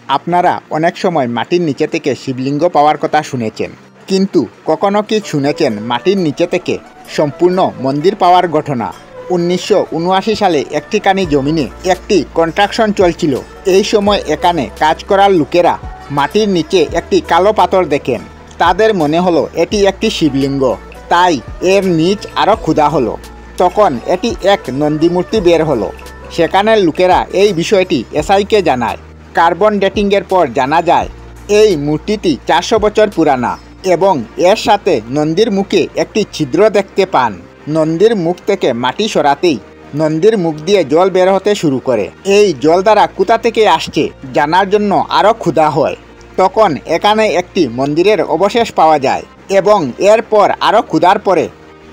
আপনারা অনেক সময় মাটির নিচে থেকে শিবলিঙ্গ পাওয়ার কথা শুনেছেন, কিন্তু কখনো কি শুনেছেন মাটির নিচে থেকে সম্পূর্ণ মন্দির পাওয়ার ঘটনা? 1979 সালে একটিখানি জমিনে একটি কনস্ট্রাকশন চলছিল। এই সময় এখানে কাজ করার লোকেরা মাটির নিচে একটি কালো পাথর দেখেন। তাদের মনে হলো এটি একটি শিবলিঙ্গ, তাই এর নিচ আরও ক্ষুধা হলো। তখন এটি এক নন্দী মূর্তি বের হলো। সেখানের লোকেরা এই বিষয়টি এসআইকে জানায়। কার্বন ডেটিংয়ের পর জানা যায় এই মূর্তিটি 400 বছর পুরানা এবং এর সাথে নন্দীর মুখে একটি ছিদ্র দেখতে পান। নন্দীর মুখ থেকে মাটি সরাতেই নন্দীর মুখ দিয়ে জল বের হতে শুরু করে। এই জল দ্বারা কোথা থেকে আসছে জানার জন্য আরও ক্ষুধা হয়। তখন এখানে একটি মন্দিরের অবশেষ পাওয়া যায় এবং এরপর আরও ক্ষুধার পরে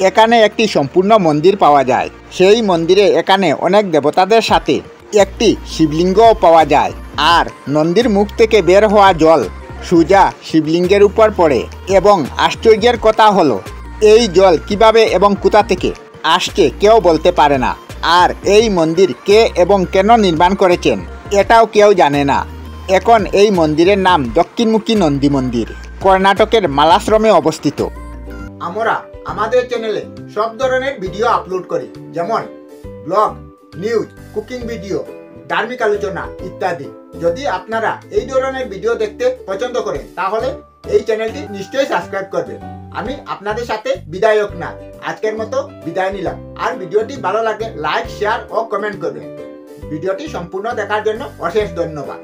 এখানে একটি সম্পূর্ণ মন্দির পাওয়া যায়। সেই মন্দিরে এখানে অনেক দেবতাদের সাথে একটি শিবলিঙ্গও পাওয়া যায়, আর নন্দীর মুখ থেকে বের হওয়া জল সোজা শিবলিঙ্গের উপর পড়ে। এবং আশ্চর্যের কথা হলো এই জল কিভাবে এবং কোথা থেকে আসছে কেউ বলতে পারে না। আর এই মন্দির কে এবং কেন নির্মাণ করেছেন এটাও কেউ জানে না। এখন এই মন্দিরের নাম দক্ষিণমুখী নন্দী মন্দির, কর্ণাটকের মালাশ্রমে অবস্থিত। আমরা আমাদের চ্যানেলে সব ধরনের ভিডিও আপলোড করি, যেমন ব্লগ, নিউজ, কুকিং ভিডিও, ধার্মিক আলোচনা ইত্যাদি। যদি আপনারা এই ধরনের ভিডিও দেখতে পছন্দ করেন তাহলে এই চ্যানেলটি নিশ্চয়ই সাবস্ক্রাইব করবেন। আমি আপনাদের সাথে বিদায়ক না, আজকের মতো বিদায় নিলাম। আর ভিডিওটি ভালো লাগলে লাইক, শেয়ার ও কমেন্ট করবেন। ভিডিওটি সম্পূর্ণ দেখার জন্য অশেষ ধন্যবাদ।